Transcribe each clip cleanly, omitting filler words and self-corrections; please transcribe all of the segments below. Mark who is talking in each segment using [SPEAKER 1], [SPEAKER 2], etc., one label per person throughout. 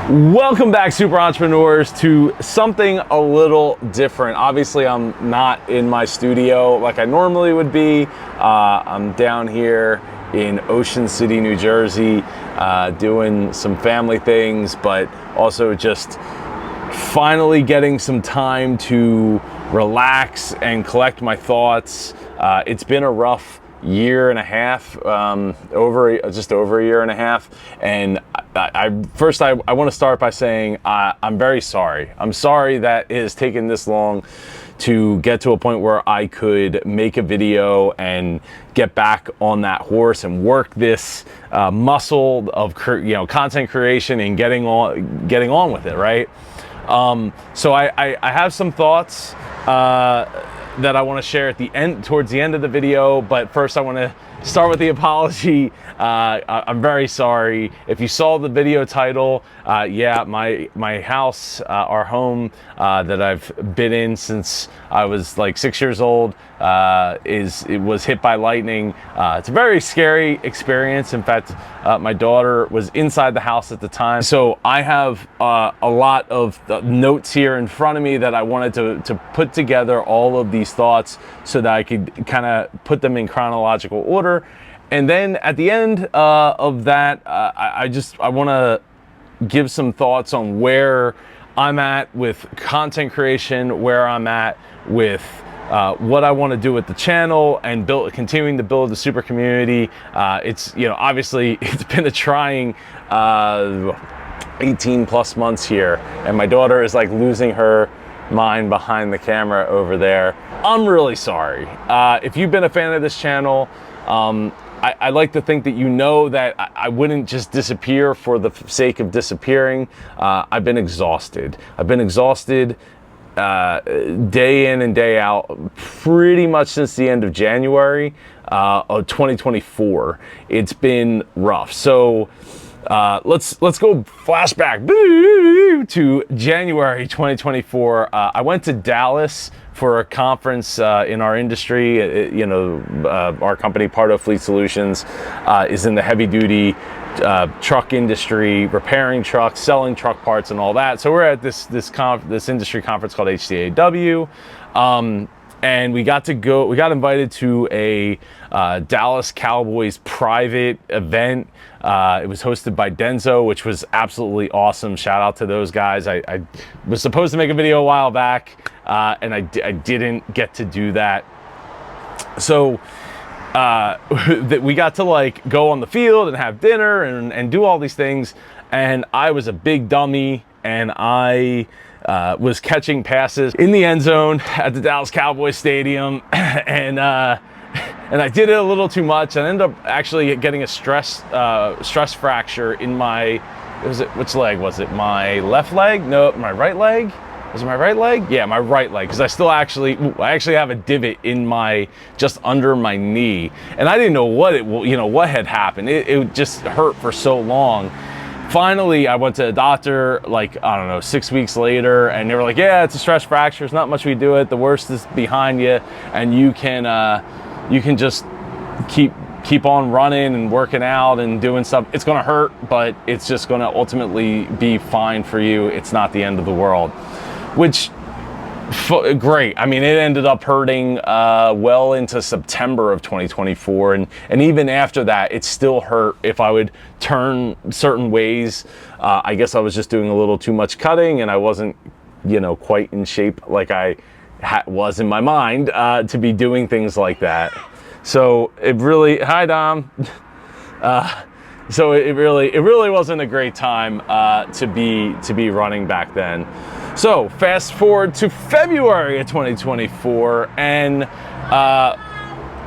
[SPEAKER 1] Welcome back, super entrepreneurs, to something a little different. Obviously, I'm not in my studio like I normally would be. I'm down here in Ocean City, New Jersey, doing some family things, but also just finally getting some time to relax and collect my thoughts. It's been a rough year and a half, just over a year and a half, and I want to start by saying I'm very sorry. I'm sorry that it has taken this long to get to a point where I could make a video and get back on that horse and work this muscle of content creation and getting on with it, right? So I have some thoughts that I want to share at the end, towards the end of the video. But first, I want to start with the apology. I'm very sorry. If you saw the video title, yeah, my house, our home that I've been in since I was like 6 years old, it was hit by lightning. It's a very scary experience. In fact, my daughter was inside the house at the time. So I have a lot of notes here in front of me that I wanted to put together all of these thoughts so that I could kind of put them in chronological order. And then at the end of that, I want to give some thoughts on where I'm at with content creation, where I'm at with what I want to do with the channel, and continuing to build the super community. It's, obviously it's been a trying 18 plus months here, and my daughter is like losing her mind behind the camera over there. I'm really sorry. If you've been a fan of this channel, I like to think that that I wouldn't just disappear for the sake of disappearing. I've been exhausted. Day in and day out, pretty much since the end of January of 2024. It's been rough. So let's go flashback to January 2024. I went to Dallas for a conference in our industry. Our company, Pardo Fleet Solutions, is in the heavy duty truck industry, repairing trucks, selling truck parts, and all that. So we're at this industry conference called HCAW. And we got invited to a Dallas Cowboys private event. It was hosted by Denzo, which was absolutely awesome. Shout out to those guys. I was supposed to make a video a while back, and I didn't get to do that. So we got to like go on the field and have dinner and do all these things. And I was a big dummy, and I was catching passes in the end zone at the Dallas Cowboys Stadium, and I did it a little too much. I ended up actually getting a stress fracture in my, which leg was it? My left leg? No, my right leg? Was it my right leg? Yeah, my right leg, because I actually have a divot in just under my knee, and I didn't know what had happened. It just hurt for so long. Finally, I went to a doctor, 6 weeks later, and they were like, yeah, it's a stress fracture. There's not much we do it. The worst is behind you, and you can just keep on running and working out and doing stuff. It's going to hurt, but it's just going to ultimately be fine for you. It's not the end of the world, which great. I mean, it ended up hurting well into September of 2024, and even after that, it still hurt if I would turn certain ways. I guess I was just doing a little too much cutting, and I wasn't, quite in shape like I was in my mind to be doing things like that. So it really, hi Dom. So it really wasn't a great time to be running back then. So fast forward to February of 2024, and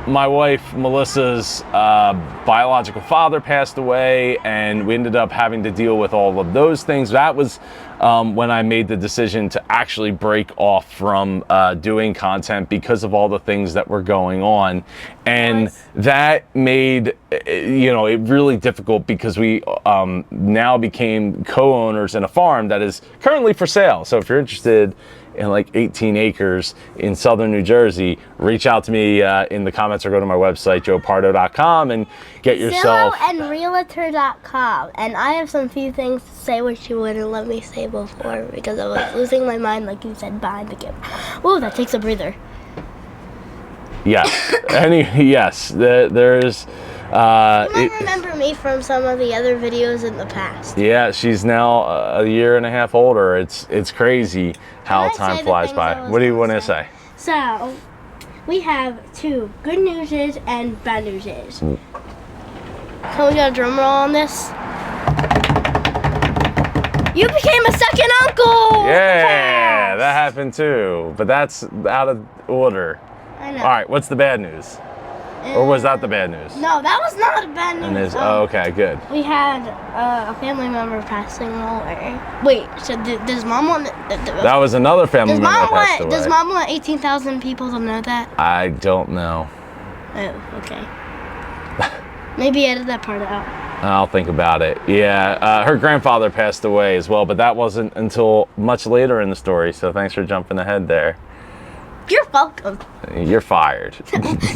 [SPEAKER 1] my wife Melissa's biological father passed away, and we ended up having to deal with all of those things. That was when I made the decision to actually break off from doing content because of all the things that were going on. And that made it really difficult, because we now became co-owners in a farm that is currently for sale. So if you're interested in like 18 acres in southern New Jersey, reach out to me in the comments or go to my website, joepardo.com, and get yourself...
[SPEAKER 2] Zillow and realtor.com. And I have some few things to say which you wouldn't let me say before because I was losing my mind, like you said, behind the camera. Whoa, that takes a breather.
[SPEAKER 1] Yes. Yes. There's...
[SPEAKER 2] you might remember me from some of the other videos in the past.
[SPEAKER 1] Yeah, she's now a year and a half older. It's crazy how time flies by. What do you want to say?
[SPEAKER 2] So, we have two good newses and bad newses. Can we get a drum roll on this? You became a second uncle!
[SPEAKER 1] Yeah, that happened too. But that's out of order.
[SPEAKER 2] I know.
[SPEAKER 1] All right, what's the bad news? Or was that the bad news?
[SPEAKER 2] No, that was not a bad news.
[SPEAKER 1] Oh, okay, good.
[SPEAKER 2] We had a family member passing away. Wait, so does Mom want...
[SPEAKER 1] That was another family member that passed away.
[SPEAKER 2] Does Mom want 18,000 people to know that?
[SPEAKER 1] I don't know.
[SPEAKER 2] Oh, okay. Maybe edit that part out.
[SPEAKER 1] I'll think about it. Yeah, her grandfather passed away as well, but that wasn't until much later in the story, so thanks for jumping ahead there.
[SPEAKER 2] You're welcome.
[SPEAKER 1] You're fired.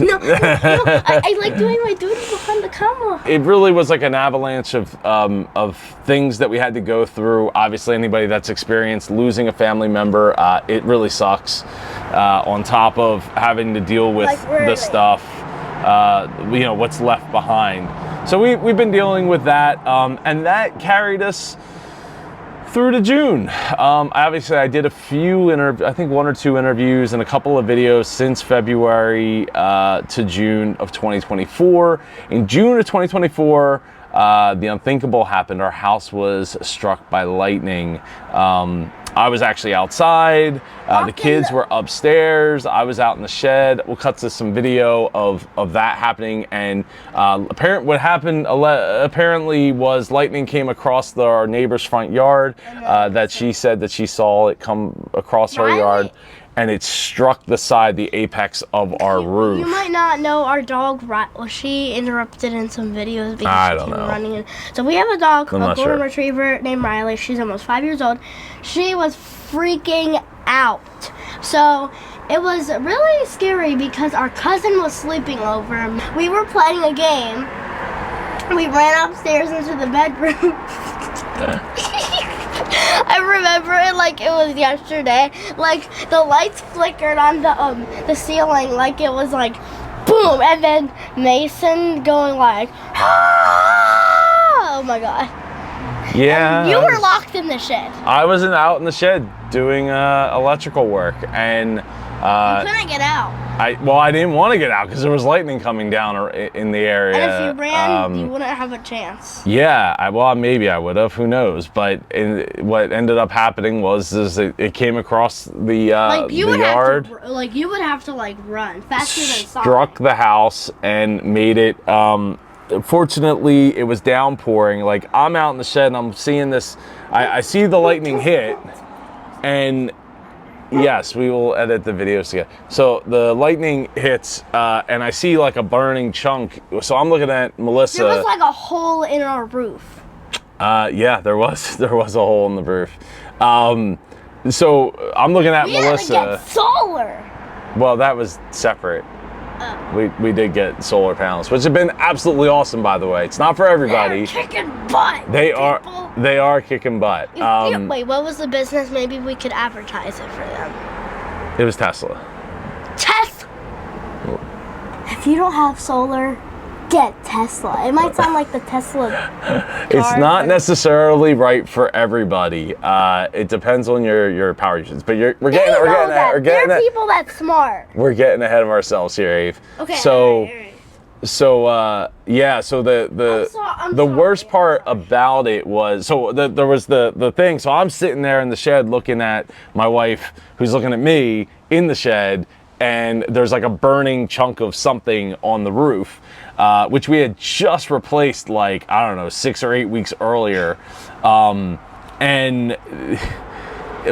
[SPEAKER 2] No, I like doing my duty behind the camera.
[SPEAKER 1] It really was like an avalanche of things that we had to go through. Obviously, anybody that's experienced losing a family member, it really sucks. On top of having to deal with the stuff, you know, what's left behind. So we've been dealing with that, and that carried us through to June. Obviously, I did a few I think 1 or 2 interviews and a couple of videos since February to June of 2024. In June of 2024, the unthinkable happened. Our house was struck by lightning. I was actually outside. The kids were upstairs. I was out in the shed. We'll cut to some video of that happening. And what happened apparently was lightning came across our neighbor's front yard. That she said that she saw it come across her yard. And it struck the side, the apex of our roof.
[SPEAKER 2] You might not know our dog, well, she interrupted in some videos because she came running in. So we have a dog, a golden retriever named Riley. She's almost 5 years old. She was freaking out. So it was really scary because our cousin was sleeping over. We were playing a game. We ran upstairs into the bedroom. I remember it like it was yesterday. Like the lights flickered on the ceiling, like it was like boom, and then Mason going like, ah! Oh my god.
[SPEAKER 1] Yeah.
[SPEAKER 2] And you were locked in the shed.
[SPEAKER 1] I wasn't out in the shed doing electrical work, and
[SPEAKER 2] you couldn't get out.
[SPEAKER 1] I didn't want to get out because there was lightning coming down in the area.
[SPEAKER 2] And if you ran, you wouldn't have a chance.
[SPEAKER 1] Yeah, maybe I would have. Who knows? But what ended up happening was it came across the yard.
[SPEAKER 2] You would have to like run faster than Sonic.
[SPEAKER 1] Struck the house and made it. Fortunately, it was downpouring. Like I'm out in the shed and I'm seeing this. I see the lightning hit, and. Yes, we will edit the videos together. So the lightning hits, and I see like a burning chunk. So I'm looking at Melissa.
[SPEAKER 2] There was like a hole in our roof.
[SPEAKER 1] Yeah, there was a hole in the roof. So I'm looking at Melissa.
[SPEAKER 2] We had to get solar.
[SPEAKER 1] Well, that was separate. We did get solar panels, which have been absolutely awesome, by the way. It's not for everybody.
[SPEAKER 2] They're kicking butt.
[SPEAKER 1] They are kicking butt.
[SPEAKER 2] Wait, what was the business? Maybe we could advertise it for them.
[SPEAKER 1] It was Tesla.
[SPEAKER 2] Tesla. If you don't have solar, get Tesla. It might sound like the Tesla car,
[SPEAKER 1] it's not necessarily right for everybody. It depends on your power usage. But we're getting
[SPEAKER 2] there are people that's smart.
[SPEAKER 1] We're getting ahead of ourselves here, Ave.
[SPEAKER 2] Okay.
[SPEAKER 1] So,
[SPEAKER 2] all right.
[SPEAKER 1] So yeah. So the worst part about it was there was the thing. So I'm sitting there in the shed looking at my wife, who's looking at me in the shed, and there's like a burning chunk of something on the roof. Which we had just replaced like, I don't know, 6 or 8 weeks earlier. And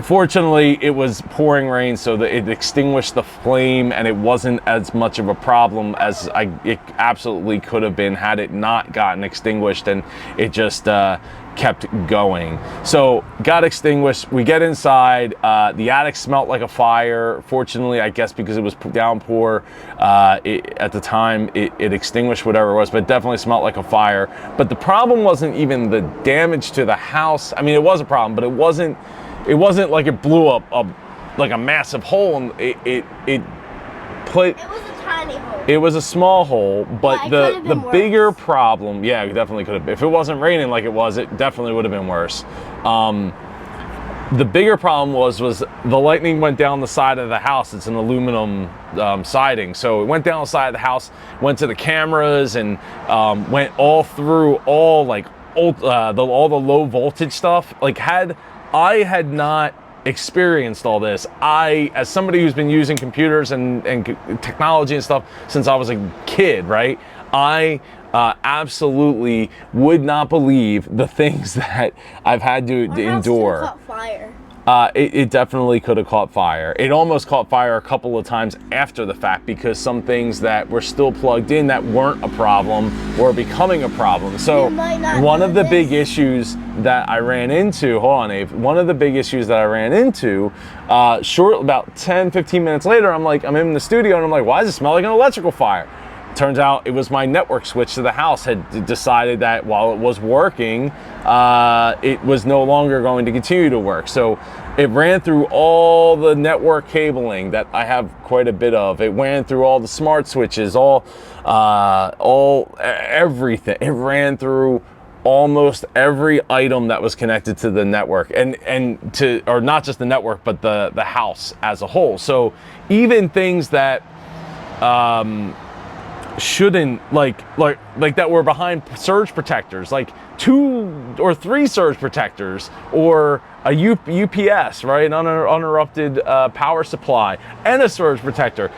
[SPEAKER 1] fortunately it was pouring rain, so that it extinguished the flame and it wasn't as much of a problem as it absolutely could have been had it not gotten extinguished. And it just, kept going. So got extinguished. We get inside. The attic smelled like a fire. Fortunately, I guess because it was downpour at the time, it extinguished whatever it was, but it definitely smelled like a fire. But the problem wasn't even the damage to the house. I mean, it was a problem, but it wasn't like it blew up like a massive hole, and it put. It was a tiny hole. It was a small hole, but the bigger problem, yeah, it definitely could have. If it wasn't raining like it was, it definitely would have been worse. The bigger problem was the lightning went down the side of the house. It's an aluminum siding, so it went down the side of the house, went to the cameras, and went all through all the low voltage stuff. Like, had I had not experienced all this, as somebody who's been using computers and technology and stuff since I was a kid, right? I absolutely would not believe the things that I've had to endure.
[SPEAKER 2] Caught fire.
[SPEAKER 1] It definitely could have caught fire. It almost caught fire a couple of times after the fact because some things that were still plugged in that weren't a problem were becoming a problem. So one of the big issues that I ran into, hold on, Abe, one of the big issues that I ran into, about 10, 15 minutes later, I'm in the studio and I'm like, why does it smell like an electrical fire? Turns out it was my network switch to the house had decided that while it was working, it was no longer going to continue to work. So it ran through all the network cabling that I have quite a bit of. It ran through all the smart switches, everything. It ran through almost every item that was connected to the network, or not just the network, but the house as a whole. So even things that shouldn't like that were behind surge protectors, like 2 or 3 surge protectors, or a UPS, right, an uninterrupted power supply, and a surge protector.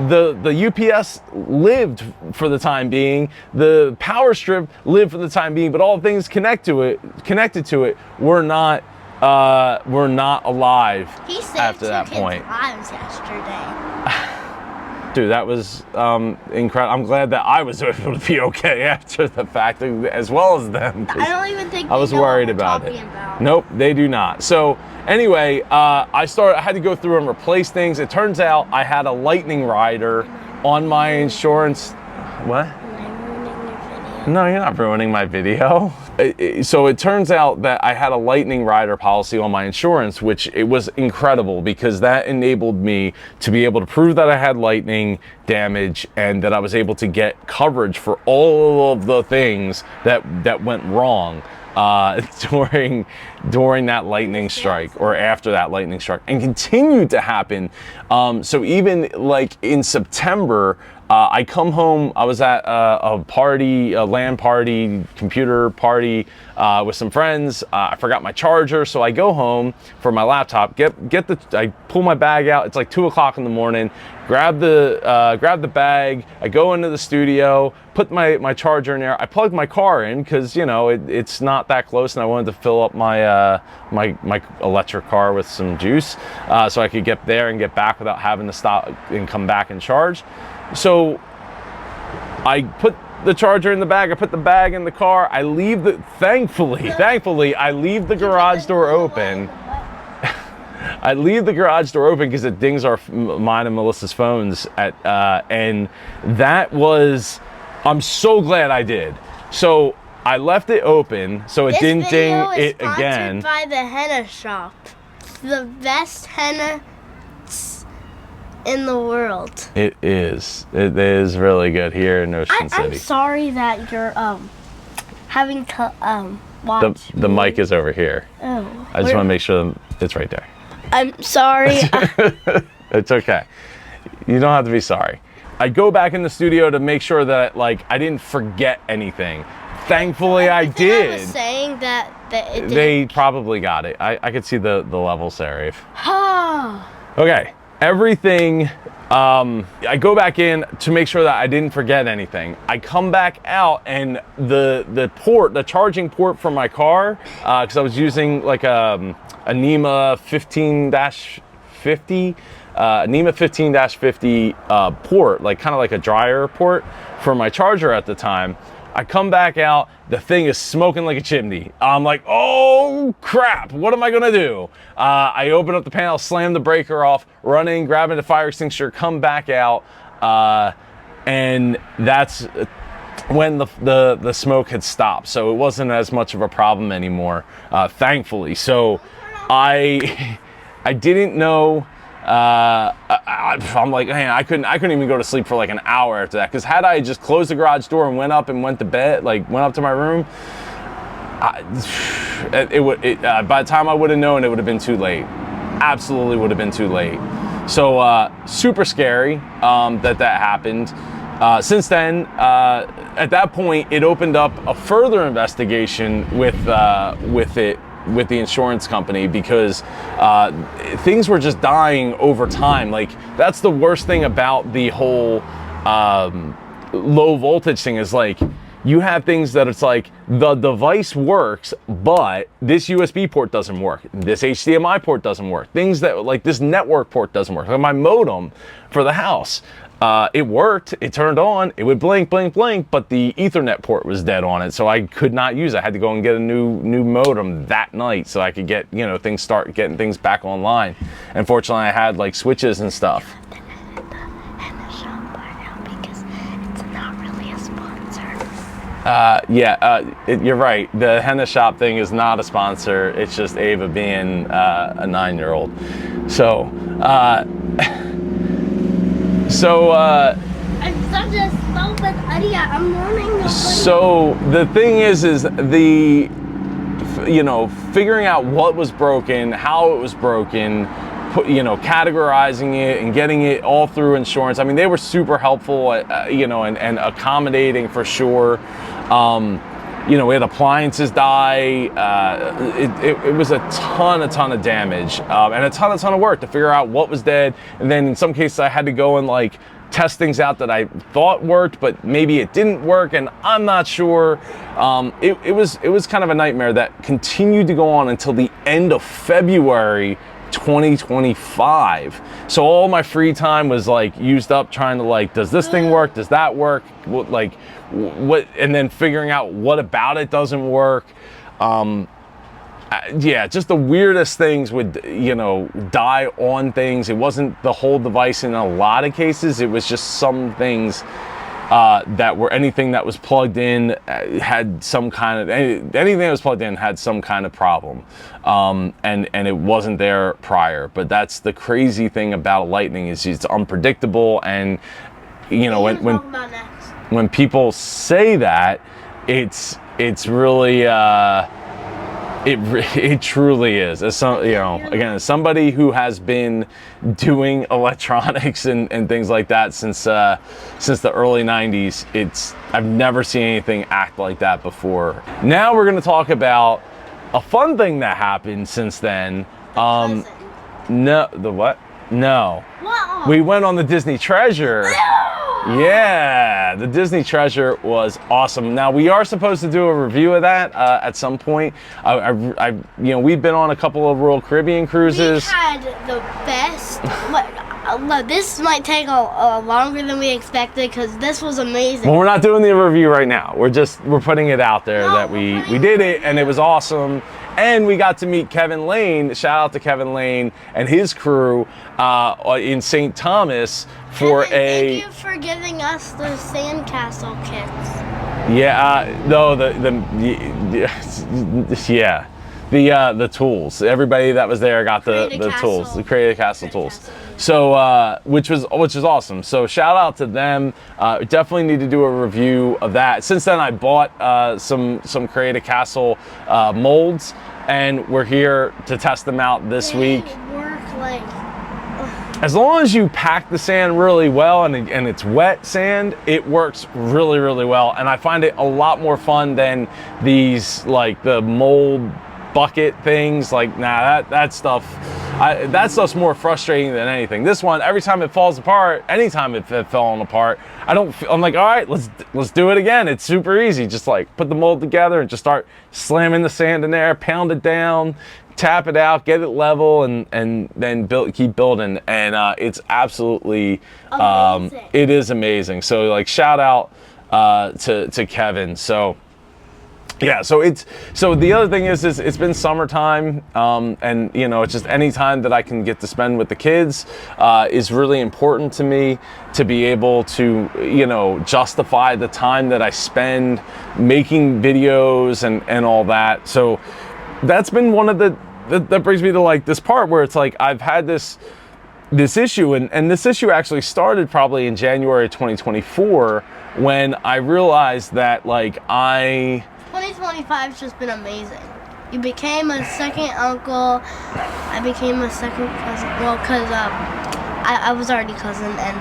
[SPEAKER 1] The UPS lived for the time being, the power strip lived for the time being, but all things connected to it were not alive after that point.
[SPEAKER 2] He saved 2 kids' lives yesterday.
[SPEAKER 1] Dude, that was incredible. I'm glad that I was able to be okay after the fact, as well as them.
[SPEAKER 2] I don't even think
[SPEAKER 1] I was worried about it. Nope, they do not. So anyway, I had to go through and replace things. It turns out I had a lightning rider on my insurance. What? No, you're not ruining my video. So it turns out that I had a lightning rider policy on my insurance, which it was incredible because that enabled me to be able to prove that I had lightning damage and that I was able to get coverage for all of the things that went wrong during that lightning strike, or after that lightning strike, and continued to happen. So even like in September, I come home, I was at a party, a LAN party, computer party with some friends. I forgot my charger, so I go home for my laptop, I pull my bag out, it's like 2 o'clock in the morning, grab the bag, I go into the studio, put my charger in there, I plug my car in because, you know, it's not that close and I wanted to fill up my my electric car with some juice so I could get there and get back without having to stop and come back and charge. So I put the charger in the bag, I put the bag in the car, I leave thankfully, I leave the garage door open. I leave the garage door open because it dings mine and Melissa's phones and that was, I'm so glad I did. So I left it open so it didn't ding it again.
[SPEAKER 2] This video is sponsored by the henna shop. The best henna in the world. It is
[SPEAKER 1] really good here in Ocean City.
[SPEAKER 2] I'm sorry that you're having to watch.
[SPEAKER 1] The mic is over here.
[SPEAKER 2] Oh.
[SPEAKER 1] I just want to make sure it's right there.
[SPEAKER 2] I'm sorry.
[SPEAKER 1] It's okay. You don't have to be sorry. I go back in the studio to make sure that I didn't forget anything. Thankfully, I did.
[SPEAKER 2] I was saying that it didn't.
[SPEAKER 1] They probably got it. I could see the levels there, Eve.
[SPEAKER 2] Oh.
[SPEAKER 1] Okay. Everything, I go back in to make sure that I didn't forget anything. I come back out and the charging port for my car, because I was using like a NEMA 15-50, NEMA 15-50 port, kind of like a dryer port for my charger at the time. I come back out, the thing is smoking like a chimney. I'm like, oh crap, what am I gonna do? I open up the panel, slam the breaker off, run in, grab the fire extinguisher, come back out, and that's when the smoke had stopped. So it wasn't as much of a problem anymore, thankfully. So I didn't know. I'm like, man, I couldn't even go to sleep for like an hour after that. Because had I just closed the garage door and went up to bed, like went up to my room, by the time I would have known, it would have been too late. Absolutely would have been too late. So super scary that happened. Since then, at that point, it opened up a further investigation with the insurance company, because things were just dying over time. Like, that's the worst thing about the whole low voltage thing, is like, you have things that it's like the device works, but this USB port doesn't work, this HDMI port doesn't work, things that like this network port doesn't work. Like my modem for the house, it worked, it turned on, it would blink, blink, blink, but the Ethernet port was dead on it, so I could not use it. I had to go and get a new modem that night so I could get, you know, start getting things back online. Unfortunately, I had like switches and stuff. You're right. The Henna Shop thing is not a sponsor. It's just Ava being a 9-year-old. So,
[SPEAKER 2] I'm such a stupid idiot. I'm learning.
[SPEAKER 1] So the thing is the, you know, figuring out what was broken, how it was broken, categorizing it and getting it all through insurance. I mean, they were super helpful, and accommodating for sure. We had appliances die. It was a ton of damage, and a ton of work to figure out what was dead. And then in some cases I had to go and like test things out that I thought worked, but maybe it didn't work, and I'm not sure. It was kind of a nightmare that continued to go on until the end of February 2025. So all my free time was like used up trying to like, does this thing work? Does that work? What? And then figuring out what about it doesn't work. Just the weirdest things would, die on things. It wasn't the whole device in a lot of cases. It was just some things that were, anything that was plugged in had some kind of, anything that was plugged in had some kind of problem. And it wasn't there prior. But that's the crazy thing about lightning, is it's unpredictable. And, when people say that, it's really, it truly is. As as somebody who has been doing electronics and things like that since the early 90s, I've never seen anything act like that before. Now we're going to talk about a fun thing that happened since then. No, the what? No.
[SPEAKER 2] What?
[SPEAKER 1] We went on the Disney Treasure. Yeah, the Disney Treasure was awesome. Now we are supposed to do a review of that at some point. We've been on a couple of Royal Caribbean cruises.
[SPEAKER 2] We had the best. This might take longer than we expected, because this was amazing.
[SPEAKER 1] Well, we're not doing the review right now. We're putting it out there that we did it, and it was awesome. And we got to meet Kevin Lane. Shout out to Kevin Lane and his crew in St. Thomas for
[SPEAKER 2] Thank you for giving us the sandcastle kits.
[SPEAKER 1] The tools. Everybody that was there got the tools, the Creative Castle tools. So, which is awesome. So shout out to them. Definitely need to do a review of that. Since then, I bought some Creative Castle molds, and we're here to test them out this week. As long as you pack the sand really well and it's wet sand, it works really, really well. And I find it a lot more fun than these, like the mold bucket things. Like, that stuff's more frustrating than anything. This one, every time it falls apart, anytime it falling apart, I'm like, all right, let's do it again. It's super easy. Just like put the mold together and just start slamming the sand in there, pound it down, tap it out, get it level, and then keep building. And it's absolutely,
[SPEAKER 2] amazing.
[SPEAKER 1] It is amazing. So like, shout out to Kevin. So yeah, so the other thing is it's been summertime, and you know, it's just any time that I can get to spend with the kids is really important to me, to be able to, you know, justify the time that I spend making videos and all that. So that's been one of that brings me to like this part where it's like I've had this issue, and this issue actually started probably in January 2024 when I realized that like
[SPEAKER 2] 2025's just been amazing. You became a second uncle. I became a second cousin. Well, because I was already cousin and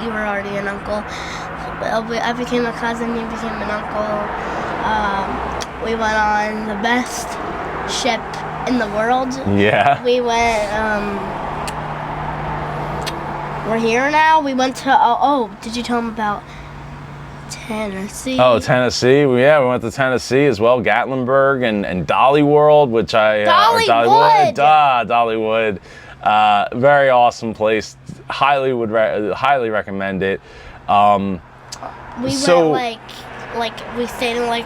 [SPEAKER 2] you were already an uncle. I became a cousin, you became an uncle. We went on the best ship in the world.
[SPEAKER 1] Yeah.
[SPEAKER 2] We went, we're here now. We went to, did you tell them about Tennessee?
[SPEAKER 1] Oh, Tennessee. Yeah, we went to Tennessee as well. Gatlinburg and Dolly World, which Dollywood. Very awesome place. Highly recommend it.
[SPEAKER 2] We went we stayed in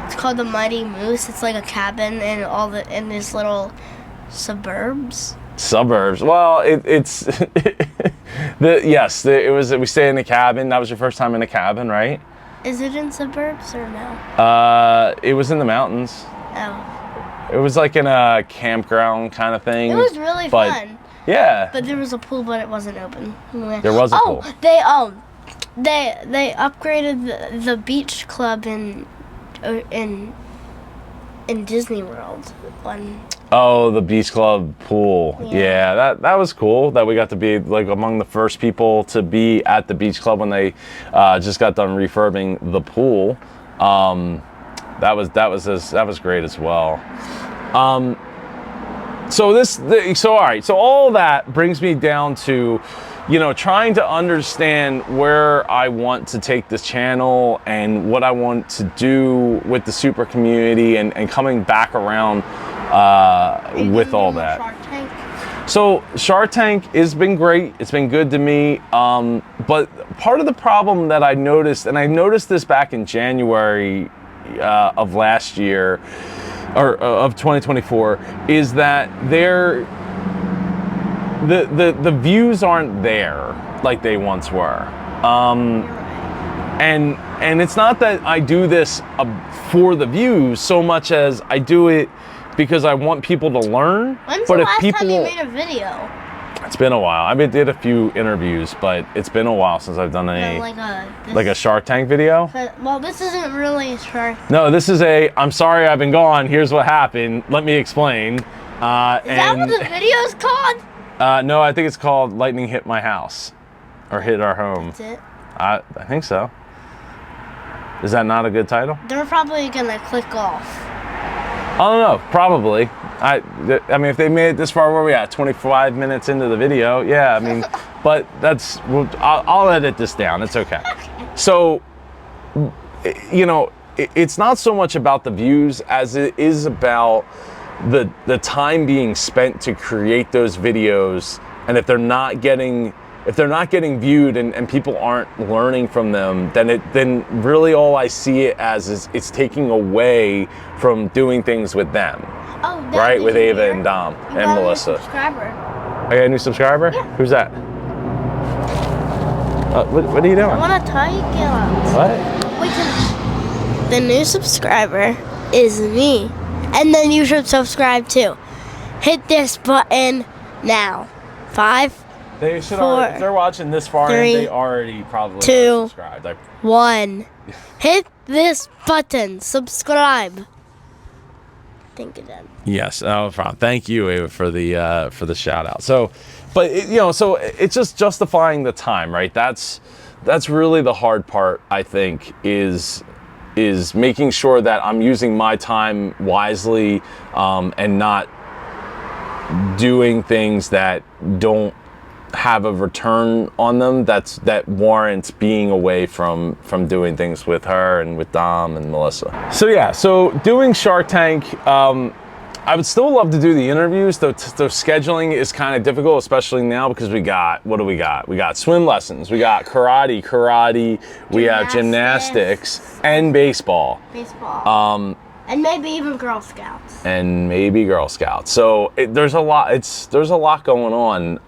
[SPEAKER 2] it's called the Mighty Moose. It's like a cabin in these little suburbs.
[SPEAKER 1] Well, it's we stayed in a cabin. That was your first time in a cabin, right?
[SPEAKER 2] Is it in suburbs or no?
[SPEAKER 1] It was in the mountains.
[SPEAKER 2] Oh.
[SPEAKER 1] It was like in a campground kind of thing.
[SPEAKER 2] It was really fun.
[SPEAKER 1] Yeah.
[SPEAKER 2] But there was a pool, but it wasn't open.
[SPEAKER 1] There was a pool.
[SPEAKER 2] They upgraded the beach club in Disney World.
[SPEAKER 1] Oh, the beach club pool. Yeah, that was cool that we got to be like among the first people to be at the beach club when they just got done refurbing the pool. That was great as well. So all that brings me down to, you know, trying to understand where I want to take this channel and what I want to do with the super community and coming back around with all that.
[SPEAKER 2] Shark Tank?
[SPEAKER 1] So Shark Tank has been great. It's been good to me. But part of the problem that I noticed, and I noticed this back in January of last year, or of 2024, is that the views aren't there like they once were. And it's not that I do this for the views so much as I do it because I want people to learn.
[SPEAKER 2] When's the last time you made a video?
[SPEAKER 1] It's been a while. I did a few interviews, but it's been a while since I've done like a Shark Tank video.
[SPEAKER 2] Well, this isn't really a Shark.
[SPEAKER 1] No, this is I'm sorry I've been gone. Here's what happened. Let me explain. Is
[SPEAKER 2] that what the video's called?
[SPEAKER 1] No, I think it's called Lightning Hit My House, or Hit Our Home.
[SPEAKER 2] That's it?
[SPEAKER 1] I think so. Is that not a good title?
[SPEAKER 2] They're probably gonna click off.
[SPEAKER 1] I don't know, probably. I mean, if they made it this far, where are we at? 25 minutes into the video, yeah. I mean, but I'll edit this down. It's okay. So, you know, it's not so much about the views as it is about the time being spent to create those videos, and if they're not getting viewed and people aren't learning from them, then really all I see it as is it's taking away from doing things with them.
[SPEAKER 2] Oh,
[SPEAKER 1] right, with Ava and Dom and Melissa.
[SPEAKER 2] Subscriber.
[SPEAKER 1] I got a new subscriber?
[SPEAKER 2] Yeah.
[SPEAKER 1] Who's that? What are you doing?
[SPEAKER 2] I want to tell you guys.
[SPEAKER 1] What?
[SPEAKER 2] The new subscriber is me. And then you should subscribe too. Hit this button now. 5,
[SPEAKER 1] They should
[SPEAKER 2] 4,
[SPEAKER 1] already, if they're watching this far
[SPEAKER 2] 3,
[SPEAKER 1] in, they already probably
[SPEAKER 2] 2,
[SPEAKER 1] subscribed.
[SPEAKER 2] 1. Hit this button. Subscribe. Thank you, Dad.
[SPEAKER 1] Yes, no problem. Thank you, Ava, for the shout out. So, but so it's just justifying the time, right? That's really the hard part, I think, is making sure that I'm using my time wisely and not doing things that don't have a return on them that warrants being away from doing things with her and with Dom and Melissa. So yeah, so doing Shark Tank, I would still love to do the interviews, though scheduling is kind of difficult, especially now because we got, what do we got? We got swim lessons, we got karate, we have gymnastics, and baseball.
[SPEAKER 2] And maybe even Girl Scouts.
[SPEAKER 1] So there's a lot going on.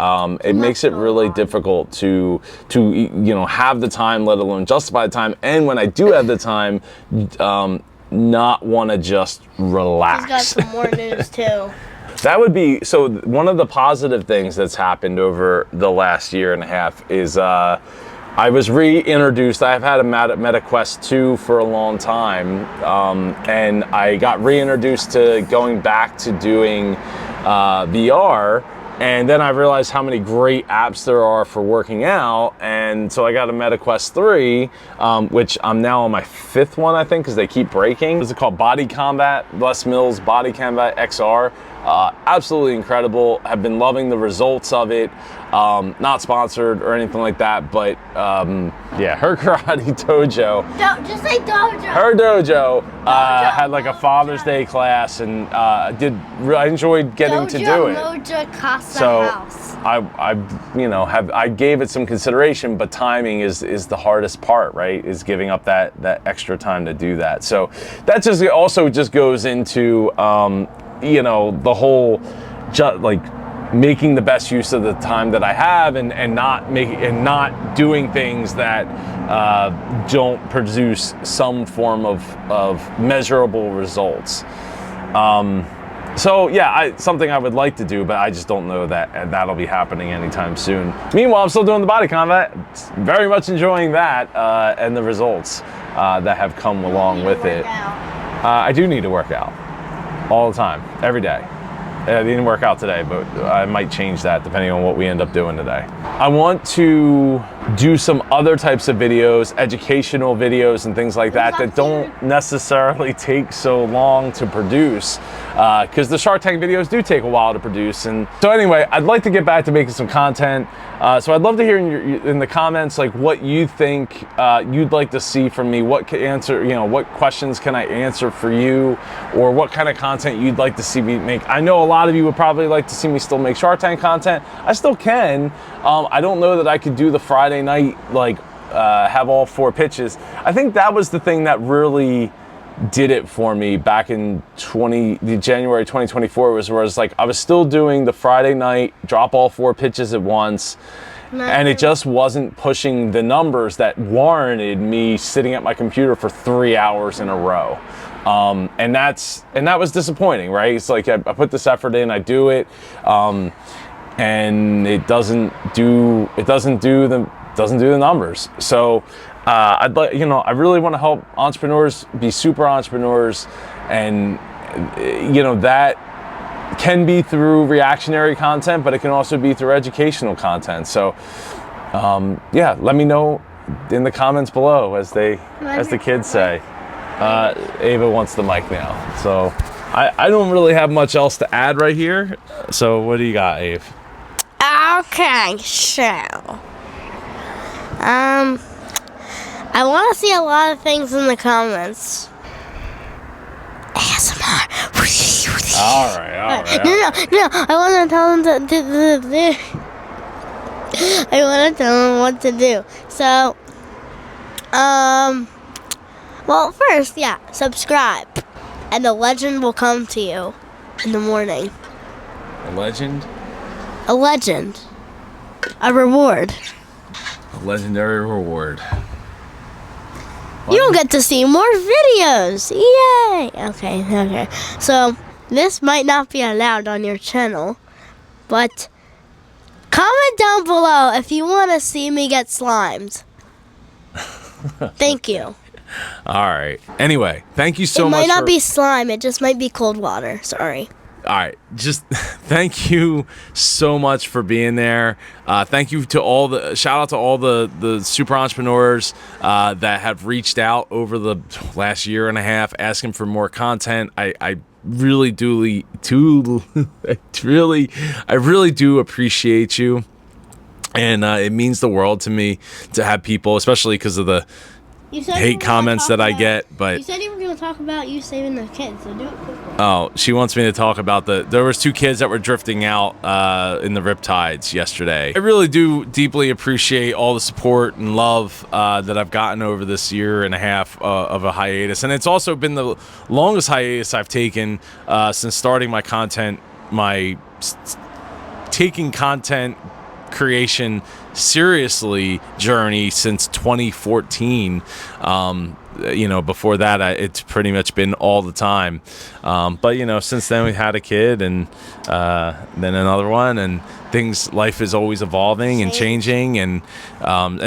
[SPEAKER 1] It makes it really difficult to have the time, let alone justify the time. And when I do have the time, not want to just relax.
[SPEAKER 2] He's got some more news too.
[SPEAKER 1] That would be, so one of the positive things that's happened over the last year and a half is I was reintroduced. I've had a MetaQuest 2 for a long time, and I got reintroduced to going back to doing VR. And then I realized how many great apps there are for working out. And so I got a MetaQuest 3, which I'm now on my 5th one, I think, because they keep breaking. This is called Body Combat, Les Mills Body Combat XR. Absolutely incredible. Have been loving the results of it. Not sponsored or anything like that, but yeah, her karate dojo.
[SPEAKER 2] Just say dojo.
[SPEAKER 1] Her dojo had like a Father's Day class, and I enjoyed getting to do it. So I gave it some consideration, but timing is the hardest part, right? Is giving up that extra time to do that. So that just goes into the whole making the best use of the time that I have, and not doing things that don't produce some form of measurable results. So yeah, something I would like to do, but I just don't know that that'll be happening anytime soon. Meanwhile, I'm still doing the body combat. Very much enjoying that and the results that have come along with it. I do need to work out all the time, every day. I didn't work out today, but I might change that depending on what we end up doing today. I want to do some other types of videos, educational videos and things like that don't necessarily take so long to produce, because the Shark Tank videos do take a while to produce. And so anyway, I'd like to get back to making some content. So I'd love to hear in the comments like what you think you'd like to see from me. What questions can I answer for you, or what kind of content you'd like to see me make. I know a lot of you would probably like to see me still make Shark Tank content. I still can. I don't know that I could do the Friday night, have all 4 pitches. I think that was the thing that really did it for me back in January 2024, was like I was still doing the Friday night, drop all 4 pitches at once, and it just wasn't pushing the numbers that warranted me sitting at my computer for 3 hours in a row. And that was disappointing, right? It's like I put this effort in, I do it, and it doesn't do the numbers. So I really want to help entrepreneurs be super entrepreneurs, and that can be through reactionary content, but it can also be through educational content. So yeah, let me know in the comments below, as the kids say. Ava wants the mic now, so I don't really have much else to add right here. So what do you got, Ave?
[SPEAKER 2] Okay, so I want to see a lot of things in the comments. ASMR.
[SPEAKER 1] All right.
[SPEAKER 2] No. I want to tell them I want to tell them what to do. So, well, first, yeah, subscribe, and the legend will come to you in the morning.
[SPEAKER 1] A legend?
[SPEAKER 2] A legend. A reward.
[SPEAKER 1] A legendary reward.
[SPEAKER 2] You don't get to see more videos. Yay! Okay. So, this might not be allowed on your channel, but comment down below if you want to see me get slimed. Thank you.
[SPEAKER 1] All right. Anyway, thank you so much.
[SPEAKER 2] It might not be slime. It just might be cold water. Sorry.
[SPEAKER 1] All right. Just thank you so much for being there. Thank you to shout out to all the super entrepreneurs that have reached out over the last year and a half asking for more content. I really do appreciate you. And it means the world to me to have people, especially because of the hate comments that I get, but
[SPEAKER 2] you said you were going to talk about you saving the kids, so do it quickly.
[SPEAKER 1] Oh, she wants me to talk about there was 2 kids that were drifting out in the riptides yesterday. I really do deeply appreciate all the support and love that I've gotten over this year and a half of a hiatus, and it's also been the longest hiatus I've taken since starting my taking content creation seriously journey since 2014. Before that, it's pretty much been all the time. But since then we had a kid and then another one, and life is always evolving and changing, and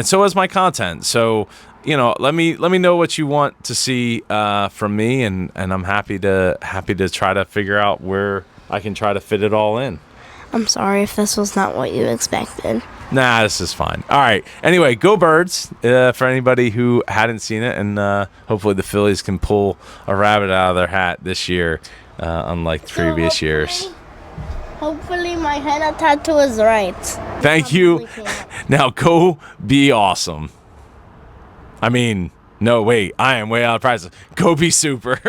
[SPEAKER 1] so is my content. So let me know what you want to see from me, and I'm happy to try to figure out where I can try to fit it all in.
[SPEAKER 2] I'm sorry if this was not what you expected.
[SPEAKER 1] Nah, this is fine. All right. Anyway, go Birds for anybody who hadn't seen it, and hopefully the Phillies can pull a rabbit out of their hat this year, unlike previous years.
[SPEAKER 2] Hopefully my henna tattoo is right.
[SPEAKER 1] Thank you. Now go be awesome. I mean, no, wait. I am way out of price. Go be super.